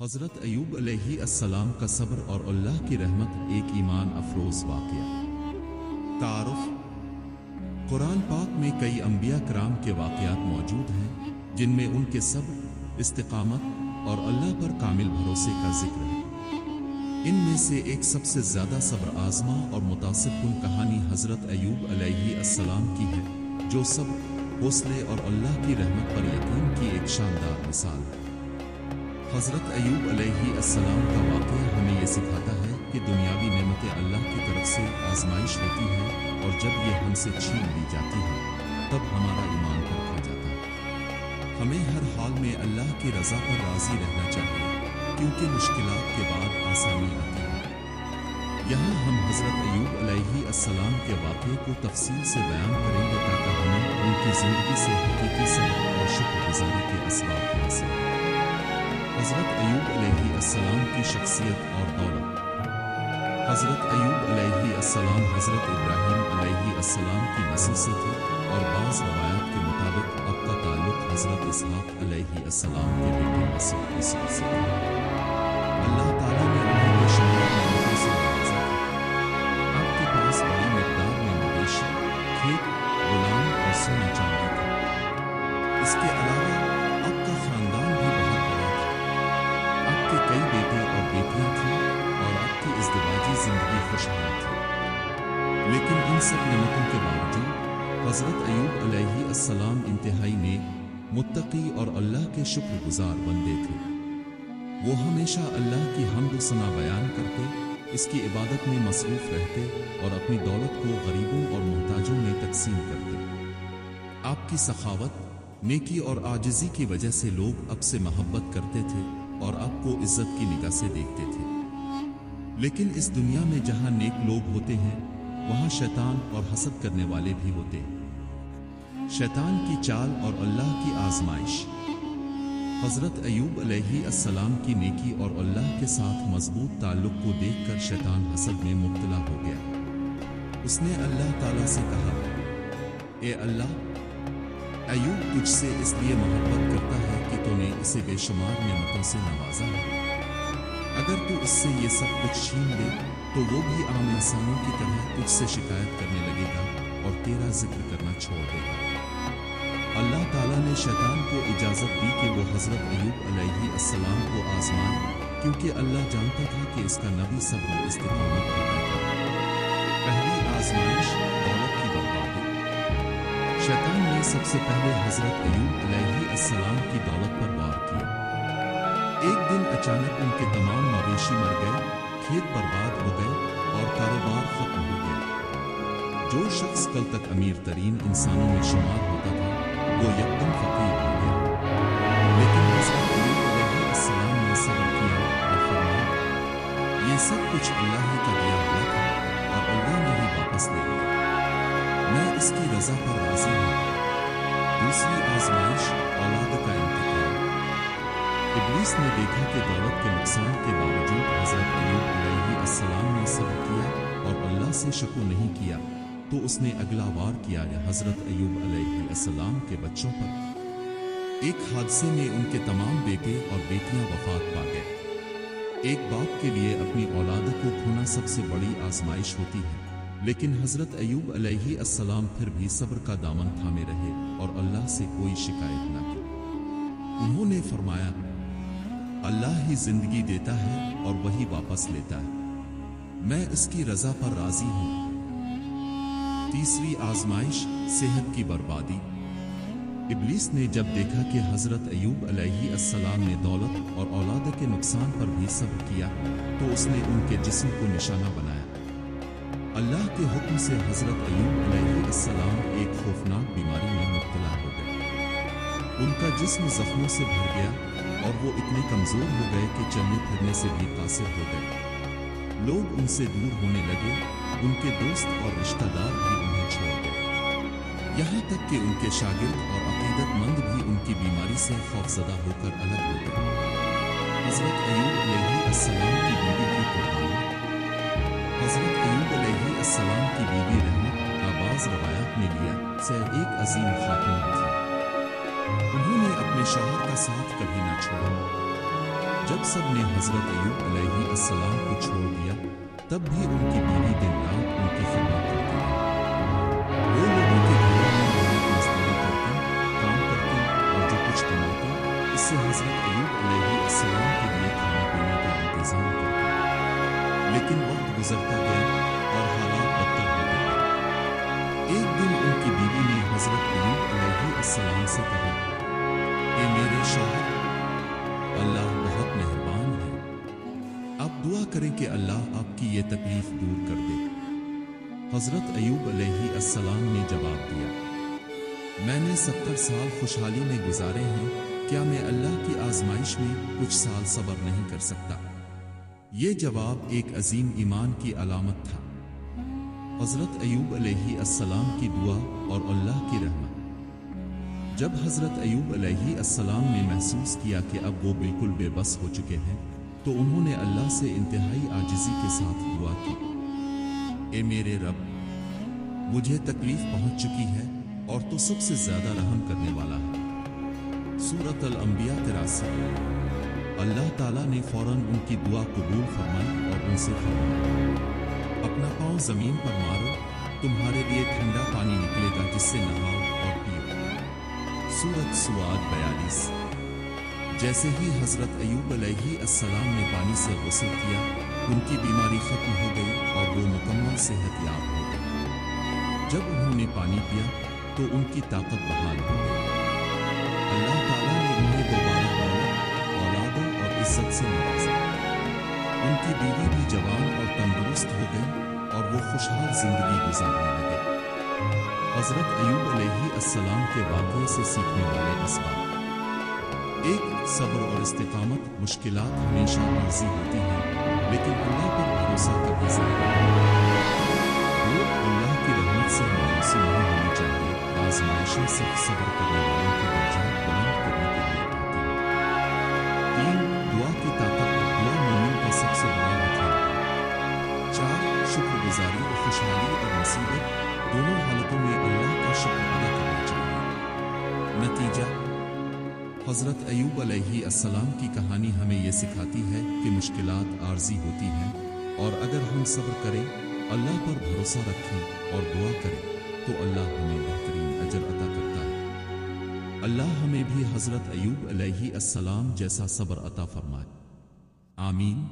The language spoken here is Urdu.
حضرت ایوب علیہ السلام کا صبر اور اللہ کی رحمت ایک ایمان افروز واقعہ۔ تعارف۔ قرآن پاک میں کئی انبیاء کرام کے واقعات موجود ہیں جن میں ان کے صبر، استقامت اور اللہ پر کامل بھروسے کا ذکر ہے۔ ان میں سے ایک سب سے زیادہ صبر آزما اور متاثر کن کہانی حضرت ایوب علیہ السلام کی ہے، جو صبر، حوصلے اور اللہ کی رحمت پر یقین کی ایک شاندار مثال ہے۔ حضرت ایوب علیہ السلام کا واقعہ ہمیں یہ سکھاتا ہے کہ دنیاوی نعمتیں اللہ کی طرف سے آزمائش ہوتی ہیں، اور جب یہ ہم سے چھین لی جاتی ہے تب ہمارا ایمان پرکھا جاتا ہے۔ ہمیں ہر حال میں اللہ کی رضا پر راضی رہنا چاہیے، کیونکہ مشکلات کے بعد آسانی آتی ہے۔ یہاں ہم حضرت ایوب علیہ السلام کے واقعے کو تفصیل سے بیان کریں گے تاکہ ہمیں ان کی زندگی سے حقیقی صبر اور شکر گزاری کے اسباب حاصل ہوں۔ حضرت ایوب علیہ السلام کی شخصیت اور دولت۔ حضرت ایوب علیہ السلام حضرت ابراہیم علیہ السلام کی نسل سے تھے، اور بعض روایات کے مطابق اب کا تعلق حضرت اسحاق علیہ السلام کے بیٹے مسیح عیسیٰ سے تھا۔ اللہ تعالیٰ نے انہیں بشمار نعمتوں سے نوازا تھا۔ آپ کے پاس بڑی مقدار میں مویشی، کھیت، غلام اور سونا چاندی تھا۔ اس کے علاوہ آپ کا خاندان بھی بہت بڑا تھا۔ آپ کے کئی بیٹے اور بیٹیاں تھیں، اور آپ کی ازدواجی زندگی خوشحال تھی۔ لیکن ان سب نعمتوں کے باوجود حضرت ایوب علیہ السلام انتہائی نیک، متقی اور اللہ کے شکر گزار بندے تھے۔ وہ ہمیشہ اللہ کی حمد و ثنا بیان کرتے، اس کی عبادت میں مصروف رہتے اور اپنی دولت کو غریبوں اور محتاجوں میں تقسیم کرتے۔ آپ کی سخاوت، نیکی اور عاجزی کی وجہ سے لوگ آپ سے محبت کرتے تھے اور آپ کو عزت کی نگاہ سے دیکھتے تھے۔ لیکن اس دنیا میں جہاں نیک لوگ ہوتے ہیں، وہاں شیطان اور حسد کرنے والے بھی ہوتے ہیں۔ شیطان کی چال اور اللہ کی آزمائش۔ حضرت ایوب علیہ السلام کی نیکی اور اللہ کے ساتھ مضبوط تعلق کو دیکھ کر شیطان حسد میں مبتلا ہو گیا۔ اس نے اللہ تعالیٰ سے کہا، اے اللہ، ایوب تجھ سے اس لیے محبت کرتا ہے کہ تو نے اسے بے شمار نعمتوں سے نوازا ہے۔ اگر تو اس سے یہ سب کچھ چھین لے تو وہ بھی عام انسانوں کی طرح تجھ سے شکایت کرنے لگے گا اور تیرا ذکر کرنا چھوڑ دے گا۔ اللہ تعالیٰ نے شیطان کو اجازت دی کہ وہ حضرت ایوب علیہ السلام کو آزمائے، کیونکہ اللہ جانتا تھا کہ اس کا نبی صبر و استقامت کرتا ہے۔ پہلی آزمائش، دولت کی بربادی۔ شیطان نے سب سے پہلے حضرت ایوب علیہ السلام کی دولت پر وار کیا۔ ایک دن اچانک ان کے تمام مویشی مر گئے، کھیت برباد ہو گئے اور کاروبار ختم ہو گیا۔ جو شخص کل تک امیر ترین انسانوں میں شمار ہوتا تھا، وہ یکدم فقیر ہو گیا۔ لیکن حضرت ایوب علیہ السلام نے صبر کیا اور فرمایا، یہ سب کچھ اللہ ہی کا دیا ہوا تھا اور اللہ نے ہی واپس لے لیا۔ میں اس کی رضا پر راضی ہوں۔ دوسری آزمائش، اولاد کا انتقال۔ ابلیس نے دیکھا کہ دولت کے نقصان کے باوجود حضرت ایوب علیہ السلام نے صبر کیا اور اللہ سے شکو نہیں کیا، تو اس نے اگلا وار کیا حضرت ایوب علیہ السلام کے بچوں پر۔ ایک حادثے میں ان کے تمام بیٹے اور بیٹیاں وفات پا گئے۔ ایک باپ کے لیے اپنی اولاد کو کھونا سب سے بڑی آزمائش ہوتی ہے، لیکن حضرت ایوب علیہ السلام پھر بھی صبر کا دامن تھامے رہے اور اللہ سے کوئی شکایت نہ کی۔ انہوں نے فرمایا، اللہ ہی زندگی دیتا ہے اور وہی واپس لیتا ہے، میں اس کی رضا پر راضی ہوں۔ تیسری آزمائش، صحت کی بربادی۔ ابلیس نے جب دیکھا کہ حضرت ایوب علیہ السلام نے دولت اور اولاد کے نقصان پر بھی صبر کیا، تو اس نے ان کے جسم کو نشانہ بنایا۔ اللہ کے حکم سے حضرت ایوب علیہ السلام ایک خوفناک بیماری میں مبتلا ہو گئے۔ ان کا جسم زخموں سے بھر گیا اور وہ اتنے کمزور ہو گئے کہ چلنے پھرنے سے بھی قاصر ہو گئے۔ لوگ ان سے دور ہونے لگے، ان کے دوست اور رشتہ دار بھی انہیں چھوڑ گئے، یہاں تک کہ ان کے شاگرد اور عقیدت مند بھی ان کی بیماری سے خوفزدہ ہو کر الگ ہو گئے۔ حضرت ایوب علیہ السلام کی بیوی کی قربانی۔ حضرت ایوب علیہ السلام کی بیوی رحمت کا بعض روایات میں لیا سے ایک عظیم خاتون تھی۔ انہوں نے اپنے شوہر کا ساتھ کبھی نہ چھوڑا۔ جب سب نے حضرت ایوب علیہ السلام کو چھوڑ دیا تب بھی ان کی بیوی دن رات ان کی خدمت کرتی رہی۔ وہ لوگوں کے گھروں میں محنت مزدوری کرتی، کام کرتی اور جو کچھ کماتی اس سے حضرت ایوب علیہ السلام کے لیے کھانے پینے کا انتظام کرتی، لیکن وقت گزرتا گیا اور حالات بدتر ہوتے گئے۔ ایک دن ان کی بیوی نے حضرت ایوب علیہ السلام سے کہا، اے میرے شوہر، اللہ بہت مہربان ہے، آپ دعا کریں کہ اللہ آپ کی یہ تکلیف دور کر دے۔ حضرت ایوب علیہ السلام نے جواب دیا، میں نے 70 سال خوشحالی میں گزارے ہیں، کیا میں اللہ کی آزمائش میں کچھ سال صبر نہیں کر سکتا؟ یہ جواب ایک عظیم ایمان کی علامت تھا۔ حضرت ایوب علیہ السلام کی دعا اور اللہ کی رحمت۔ جب حضرت ایوب علیہ السلام نے محسوس کیا کہ اب وہ بالکل بے بس ہو چکے ہیں تو انہوں نے اللہ سے انتہائی عاجزی کے ساتھ دعا کی، اے میرے رب، مجھے تکلیف پہنچ چکی ہے اور تو سب سے زیادہ رحم کرنے والا ہے۔ سورۃ الانبیاء 83۔ اللہ تعالیٰ نے فوراً ان کی دعا قبول فرمائی اور ان سے فرمایا، اپنا پاؤں زمین پر مارو، تمہارے لیے ٹھنڈا پانی نکلے گا جس سے نہاؤ اور پیو۔ سورۃ سواد 42۔ جیسے ہی حضرت ایوب علیہ السلام نے پانی سے غسل کیا ان کی بیماری ختم ہو گئی اور وہ مکمل صحت یاب ہو گئے۔ جب انہوں نے پانی پیا تو ان کی طاقت بحال ہو گئی۔ اللہ تعالیٰ نے انہیں دوبارہ اولادوں اور عزت سے نوازا۔ ان کی بیوی بھی جوان اور تندرست ہو گئی اور وہ خوشحال زندگی گزارنے لگے۔ حضرت ایوب علیہ السلام کے واقعے سے سیکھنے والے اسباب۔ ایک، صبر اور استقامت۔ مشکلات ہمیشہ عارضی ہوتی ہیں لیکن اللہ پر بھروسہ کبھی ضائع نہیں۔ دو، اللہ کی رحمت سے مایوسی نہیں ہونی چاہیے، آزمائشیں صرف صبر کرنے والوں کے درجات بلند کرنے کے لیے آتی ہیں۔ تین، دعا کی طاقت۔ دعا مومن کا سب سے بڑا ہتھیار۔ چار، شکر گزاری اور خوشحالی اور مصیبت دونوں حالتوں میں اللہ کا شکر ادا کرنا چاہیے۔ نتیجہ، حضرت ایوب علیہ السلام کی کہانی ہمیں یہ سکھاتی ہے کہ مشکلات عارضی ہوتی ہیں اور اگر ہم صبر کریں، اللہ پر بھروسہ رکھیں اور دعا کریں تو اللہ ہمیں بہترین اجر عطا کرتا ہے۔ اللہ ہمیں بھی حضرت ایوب علیہ السلام جیسا صبر عطا فرمائے۔ آمین۔